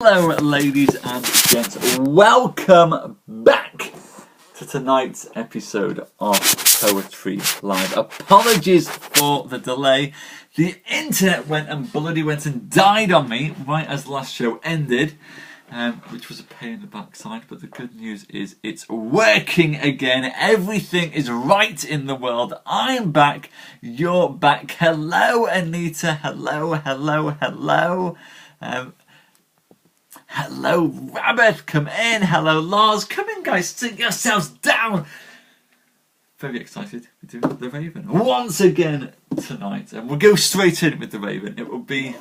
Hello ladies and gents, welcome back to tonight's episode of Poetry Live. Apologies for the delay. The internet went and died on me right as the last show ended, which was a pain in the backside, but the good news is it's working again. Everything is right in the world. I'm back, you're back. Hello Anita, hello. Hello Rabbit, come in. Hello Lars, come in guys, sit yourselves down. Very excited to do the Raven once again tonight, and we'll go straight in with the Raven. It will be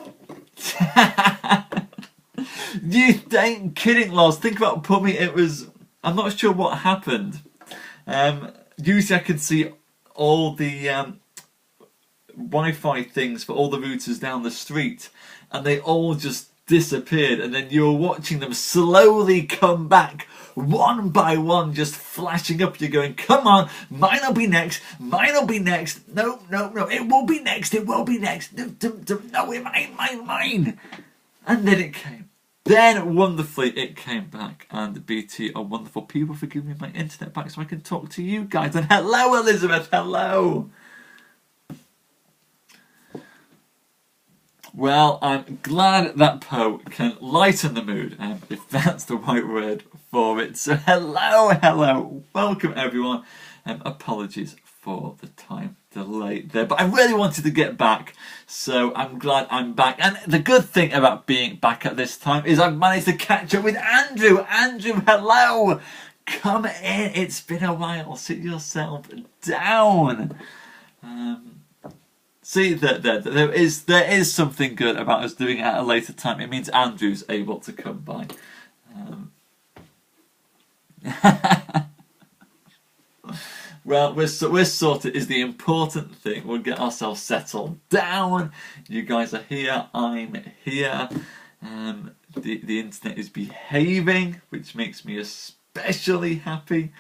you ain't kidding Lars, think about Pummy. It was, I'm not sure what happened. Usually I can see all the Wi-Fi things for all the routers down the street, and they all just disappeared, and then you're watching them slowly come back one by one, just flashing up. You're going, come on, mine'll be next, no, it will be next, no, mine. And then it came. Then wonderfully it came back, and BT are wonderful people for giving me my internet back so I can talk to you guys. And hello Elizabeth, hello. Well, I'm glad that Poe can lighten the mood, if that's the right word for it. So hello, welcome everyone. Apologies for the time delay there, but I really wanted to get back, so I'm glad I'm back. And the good thing about being back at this time is I've managed to catch up with Andrew. Andrew, hello. Come in, it's been a while. Sit yourself down. See, there is something good about us doing it at a later time. It means Andrew's able to come by. Well, we're sorted is the important thing. We'll get ourselves settled down. You guys are here. I'm here. The internet is behaving, which makes me especially happy.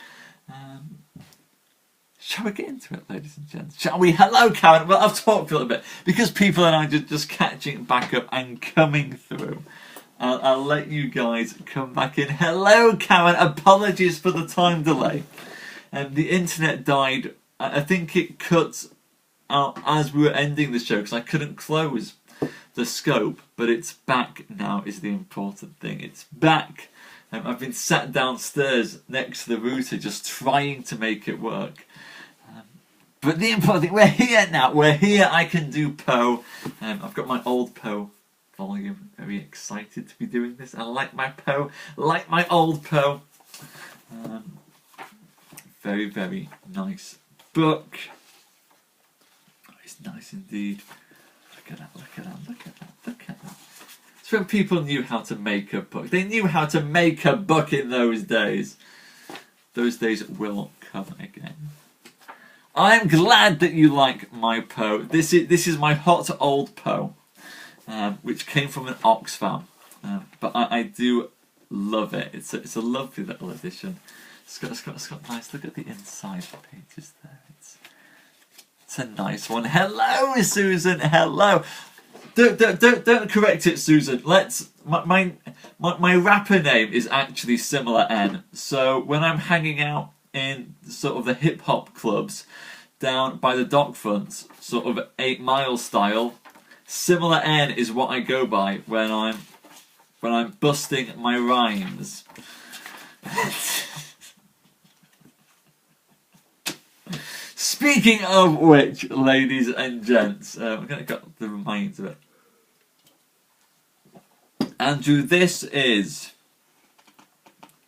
Shall we get into it, ladies and gents? Shall we? Hello, Karen. Well, I've talked a little bit because people and I are just catching back up and coming through. I'll let you guys come back in. Hello, Karen. Apologies for the time delay. The internet died. I think it cut out as we were ending the show because I couldn't close the scope, but it's back now is the important thing. It's back. I've been sat downstairs next to the router just trying to make it work. But the important thing, we're here now. We're here. I can do Poe. I've got my old Poe volume. Very excited to be doing this. I like my Poe. Like my old Poe. Very, very nice book. Oh, it's nice indeed. Look at that. It's when people knew how to make a book. They knew how to make a book in those days. Those days will come again. I'm glad that you like my Poe. This is my hot old Poe, which came from an Oxfam, but I do love it. It's a lovely little edition. It's got nice. Look at the inside pages there. It's a nice one. Hello, Susan. Hello. Don't correct it, Susan. My rapper name is actually similar N. So when I'm hanging out in sort of the hip hop clubs down by the dock fronts, sort of 8 Mile style, similar N is what I go by when I'm busting my rhymes. Speaking of which, ladies and gents, we're going to get the remains of it. Andrew, this is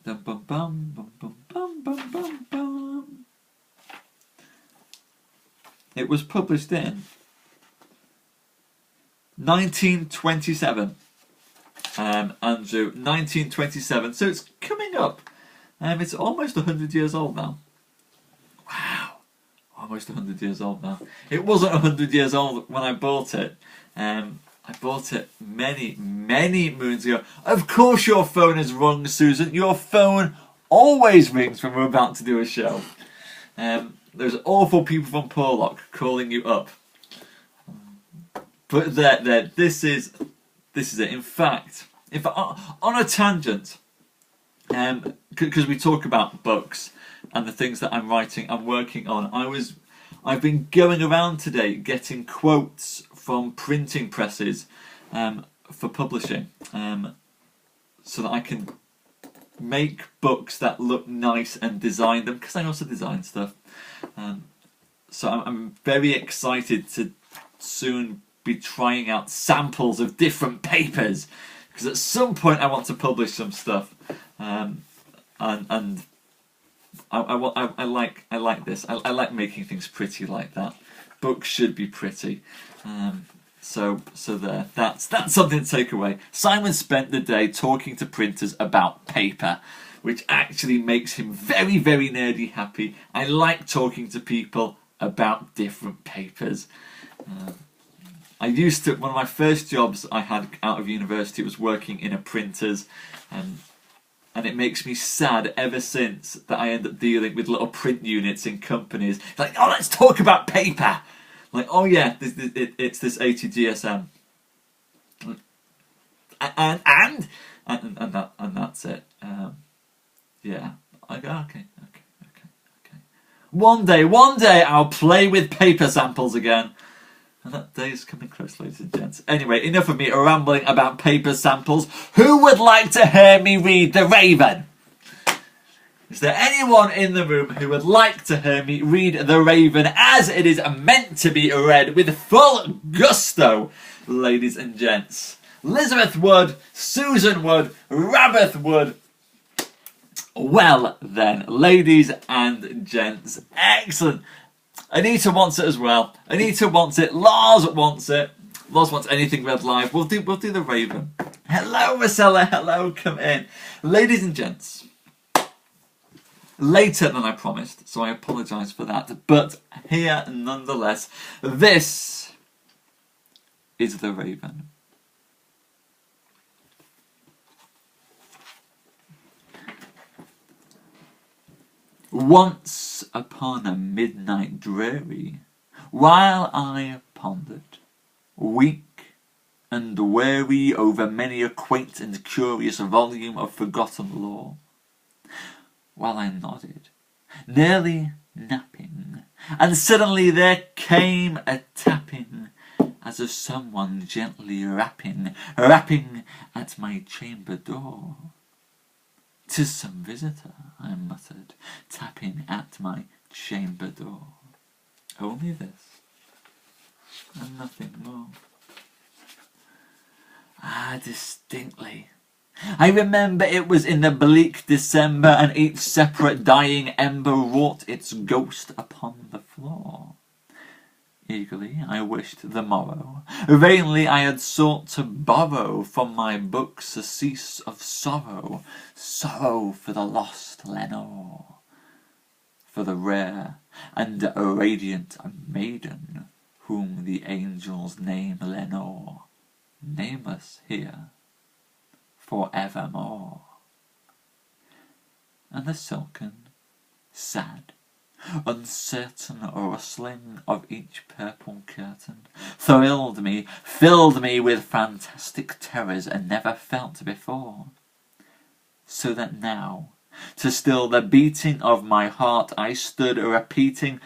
dum bum bum bum bum bum bum bum bum. It was published in 1927. Andrew, 1927. So it's coming up. It's almost 100 years old now. Wow. Almost 100 years old now. It wasn't 100 years old when I bought it. I bought it many moons ago. Of course your phone is rung, Susan. Your phone always rings when we're about to do a show. There's awful people from Porlock calling you up. But this is it. In fact, if on a tangent, because we talk about books and the things that I'm writing, I'm working on. I've been going around today getting quotes from printing presses for publishing, so that I can make books that look nice and design them, because I also design stuff. So I'm very excited to soon be trying out samples of different papers, because at some point I want to publish some stuff, and I like this. I like making things pretty like that. Books should be pretty. So there. That's something to take away. Simon spent the day talking to printers about paper, which actually makes him very, very nerdy happy. I like talking to people about different papers. I used to, one of my first jobs I had out of university was working in a printer's, and it makes me sad ever since that I end up dealing with little print units in companies. Like, oh, let's talk about paper. Like, oh yeah, it's this 80 GSM, and that's it. Yeah. Okay. One day I'll play with paper samples again. And that day is coming close, ladies and gents. Anyway, enough of me rambling about paper samples. Who would like to hear me read The Raven? Is there anyone in the room who would like to hear me read The Raven as it is meant to be read with full gusto, ladies and gents? Elizabeth would, Susan would, Rabbith would. Well then, ladies and gents, excellent. Anita wants it as well. Anita wants it. Lars wants it. Lars wants anything read live. We'll do The Raven. Hello, Marcella. Hello, come in. Ladies and gents, later than I promised, so I apologise for that. But here, nonetheless, this is The Raven. Once upon a midnight dreary, while I pondered, weak and weary over many a quaint and curious volume of forgotten lore, while I nodded, nearly napping, and suddenly there came a tapping, as of someone gently rapping at my chamber door. "'Tis some visitor," I muttered, tapping at my chamber door. Only this, and nothing more. Distinctly. I remember it was in the bleak December, and each separate dying ember wrought its ghost upon the floor. Eagerly I wished the morrow. Vainly I had sought to borrow from my books surcease of sorrow, sorrow for the lost Lenore, for the rare and radiant maiden whom the angels name Lenore, nameless here for evermore. And the silken, sad, uncertain rustling of each purple curtain thrilled me, filled me with fantastic terrors I never felt before. So that now, to still the beating of my heart, I stood repeating,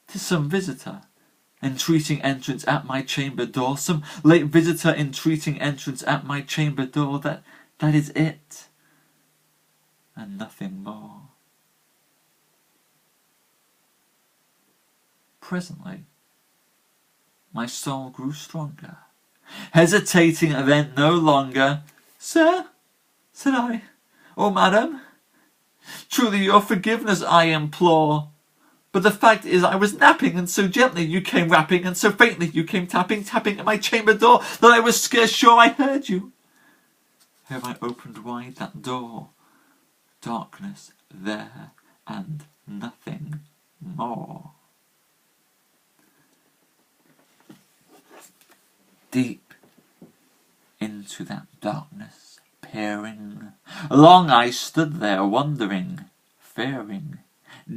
"'Tis some visitor entreating entrance at my chamber door, some late visitor entreating entrance at my chamber door, that is it, and nothing more." Presently, my soul grew stronger, hesitating then no longer. "Sir," said I, "or madam, truly your forgiveness I implore. But the fact is I was napping, and so gently you came rapping, and so faintly you came tapping at my chamber door, that I was scarce sure I heard you. Here I opened wide that door. Darkness there, and nothing more." Deep into that darkness peering, long I stood there wondering, fearing,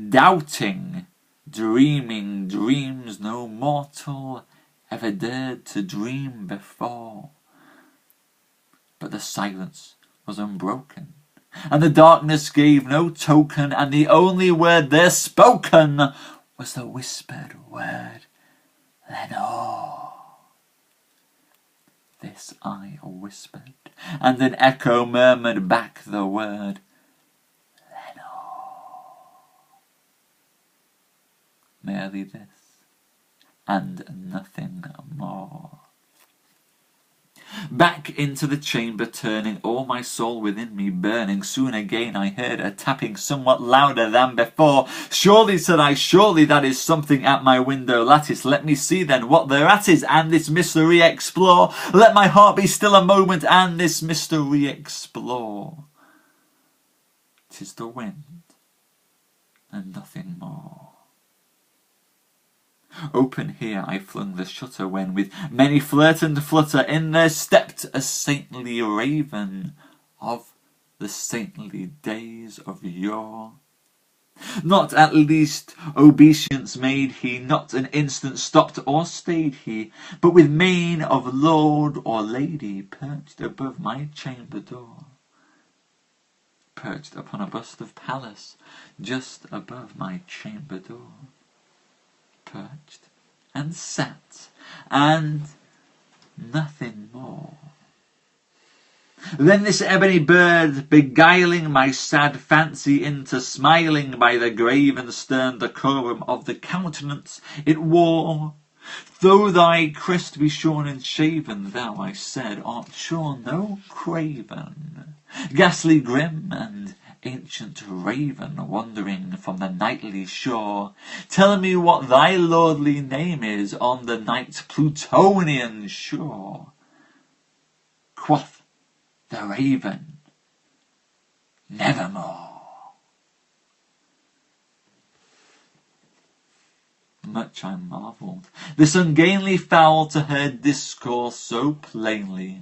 doubting, dreaming dreams no mortal ever dared to dream before. But the silence was unbroken, and the darkness gave no token, and the only word there spoken was the whispered word, Lenore. This I whispered, and an echo murmured back the word, Lenore. Merely this, and nothing more. Back into the chamber turning, all my soul within me burning, soon again I heard a tapping somewhat louder than before. Surely, said I, surely that is something at my window lattice. Let me see then what thereat is, and this mystery explore. Let my heart be still a moment, and this mystery explore. 'Tis the wind, and nothing more. Open here I flung the shutter, when with many flirt and flutter in there stepped a saintly raven of the saintly days of yore. Not at least obeisance made he, not an instant stopped or stayed he, but with mien of lord or lady perched above my chamber door. Perched upon a bust of Pallas just above my chamber door. Perched and sat, and nothing more. Then this ebony bird, beguiling my sad fancy into smiling by the grave and stern decorum of the countenance it wore, though thy crest be shorn and shaven, thou, I said, art sure no craven, ghastly grim and ancient raven, wandering from the nightly shore. Tell me what thy lordly name is on the night Plutonian shore. Quoth the raven, Nevermore. Much I marvelled, this ungainly fowl to her discourse so plainly,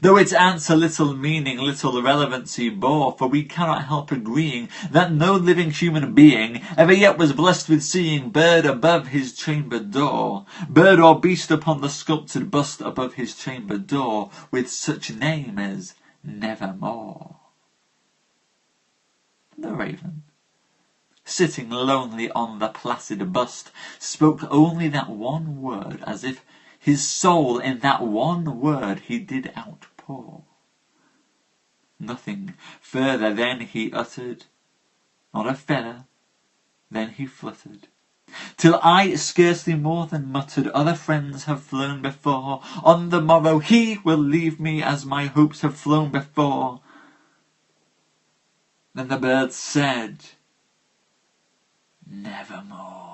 though its answer little meaning, little relevancy bore, for we cannot help agreeing that no living human being ever yet was blessed with seeing bird above his chamber door, bird or beast upon the sculptured bust above his chamber door, with such name as Nevermore. The raven, sitting lonely on the placid bust, spoke only that one word, as if his soul in that one word he did outpour. Nothing further then he uttered, not a feather then he fluttered, till I scarcely more than muttered, other friends have flown before, on the morrow he will leave me as my hopes have flown before. Then the bird said, Nevermore.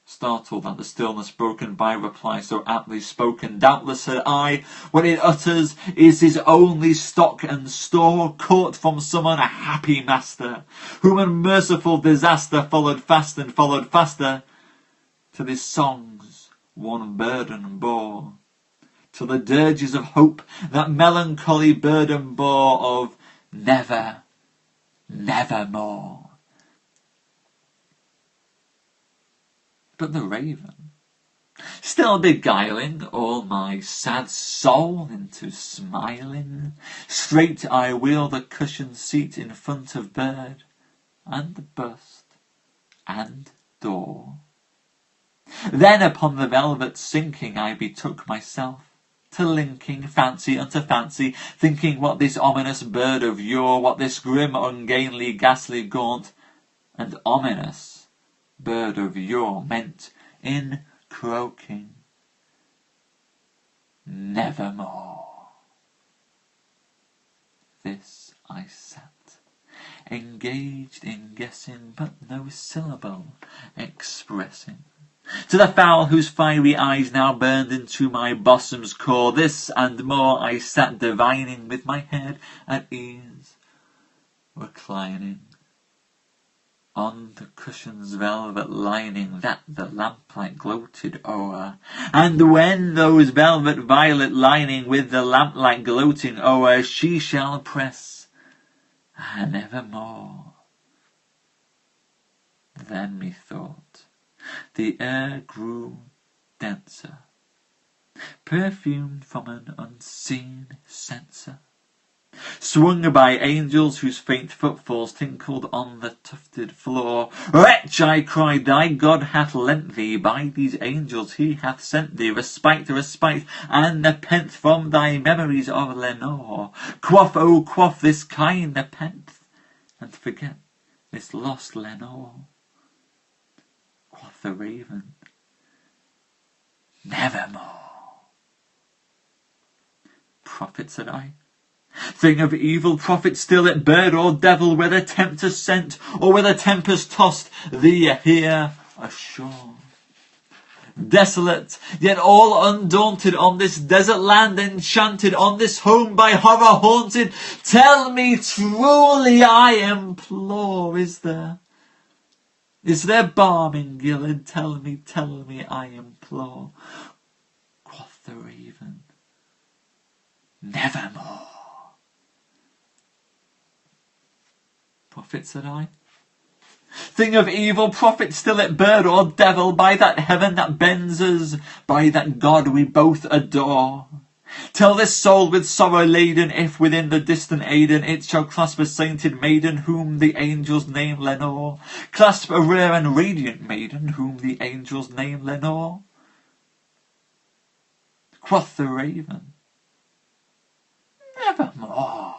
Startled at the stillness broken by reply so aptly spoken, doubtless, said I, what it utters is his only stock and store, caught from some unhappy master, whom unmerciful disaster followed fast and followed faster, till his songs one burden bore, till the dirges of hope that melancholy burden bore of never, nevermore. But the raven, still beguiling all my sad soul into smiling, straight I wheel the cushioned seat in front of bird, and bust, and door. Then upon the velvet sinking I betook myself, to linking fancy unto fancy, thinking what this ominous bird of yore, what this grim, ungainly, ghastly, gaunt, and ominous bird of yore meant in croaking Nevermore. This I sat, engaged in guessing, but no syllable expressing, to the fowl whose fiery eyes now burned into my bosom's core. This and more I sat divining, with my head at ease, reclining on the cushion's velvet lining that the lamplight gloated o'er. And when those velvet violet lining with the lamplight gloating o'er, she shall press nevermore. Then methought the air grew denser, perfumed from an unseen censer, swung by angels whose faint footfalls tinkled on the tufted floor. Wretch, I cried, thy God hath lent thee, by these angels he hath sent thee, respite, and nepenthe from thy memories of Lenore. Quaff, oh quaff this kind nepenthe, and forget this lost Lenore. Quoth the raven, Nevermore. Prophet, said I, thing of evil, prophet still, it bird or devil, whether tempter sent or whether tempest tossed thee here ashore. Desolate, yet all undaunted, on this desert land enchanted, on this home by horror haunted, tell me truly, I implore, is there balm in Gilead? Tell me, I implore. Quoth the raven, Nevermore. Prophet, said I, thing of evil, prophet still, it bird or devil, by that heaven that bends us, by that God we both adore, tell this soul with sorrow laden, if within the distant Aidenn it shall clasp a sainted maiden whom the angels name Lenore, clasp a rare and radiant maiden whom the angels name Lenore. Quoth the raven, Nevermore.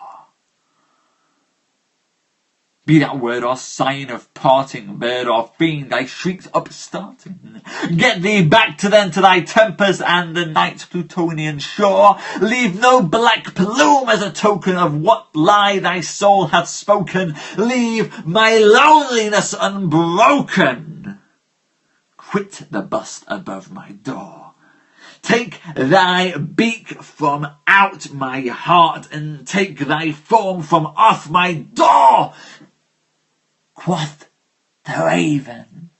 Be that word or sign of parting, bird or fiend, I shrieked upstarting. Get thee back to thy tempest and the night's Plutonian shore. Leave no black plume as a token of what lie thy soul hath spoken. Leave my loneliness unbroken. Quit the bust above my door. Take thy beak from out my heart, and take thy form from off my door. Quoth the raven,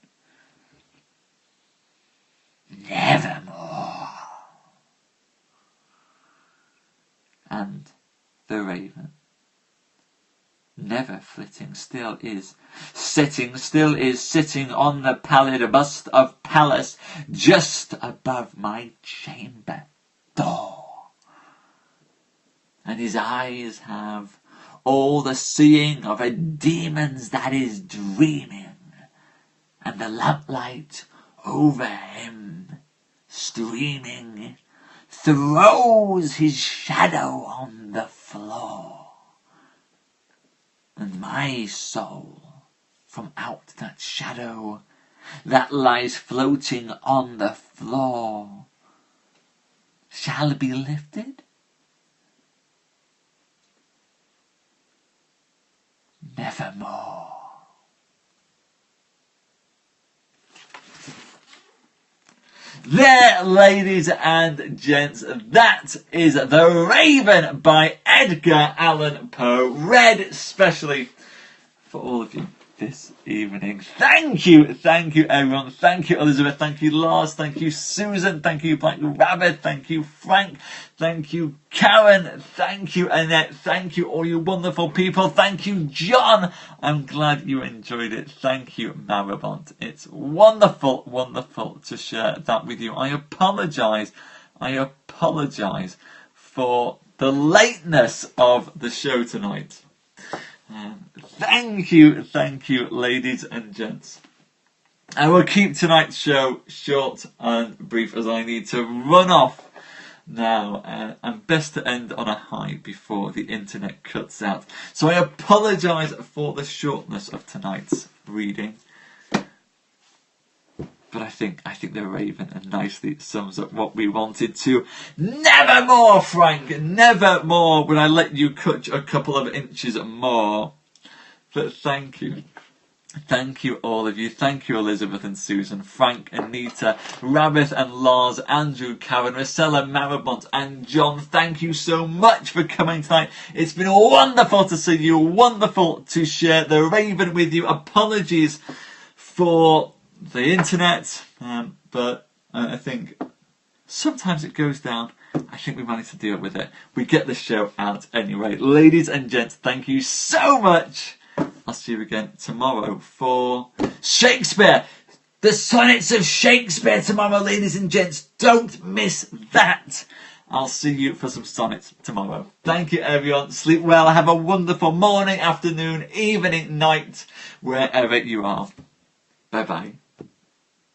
Nevermore. And the raven, never flitting, still is sitting on the pallid bust of Pallas, just above my chamber door. And his eyes have all the seeing of a demon's that is dreaming, and the lamplight over him streaming throws his shadow on the floor. And my soul, from out that shadow that lies floating on the floor, shall be lifted, nevermore. There, ladies and gents, that is The Raven by Edgar Allan Poe, read specially for all of you this evening. Thank you everyone. Thank you Elizabeth, thank you Lars, thank you Susan, thank you Black Rabbit, thank you Frank, thank you Karen, thank you Annette, thank you all you wonderful people, thank you John, I'm glad you enjoyed it, thank you Maribont, it's wonderful to share that with you. I apologise for the lateness of the show tonight. Thank you, ladies and gents. I will keep tonight's show short and brief as I need to run off now, and best to end on a high before the internet cuts out. So I apologise for the shortness of tonight's reading, but I think The Raven nicely sums up what we wanted to. Nevermore, Frank, nevermore would I let you cut a couple of inches more. But thank you all of you. Thank you Elizabeth and Susan, Frank, Anita, Rabbit and Lars, Andrew, Karen, Marcella, Maribont and John. Thank you so much for coming tonight. It's been wonderful to see you, wonderful to share The Raven with you. Apologies for the internet, but I think sometimes it goes down. I think we managed to deal with it. We get the show out anyway. Ladies and gents, thank you so much. I'll see you again tomorrow for Shakespeare. The Sonnets of Shakespeare tomorrow, ladies and gents. Don't miss that. I'll see you for some sonnets tomorrow. Thank you, everyone. Sleep well. Have a wonderful morning, afternoon, evening, night, wherever you are. Bye-bye.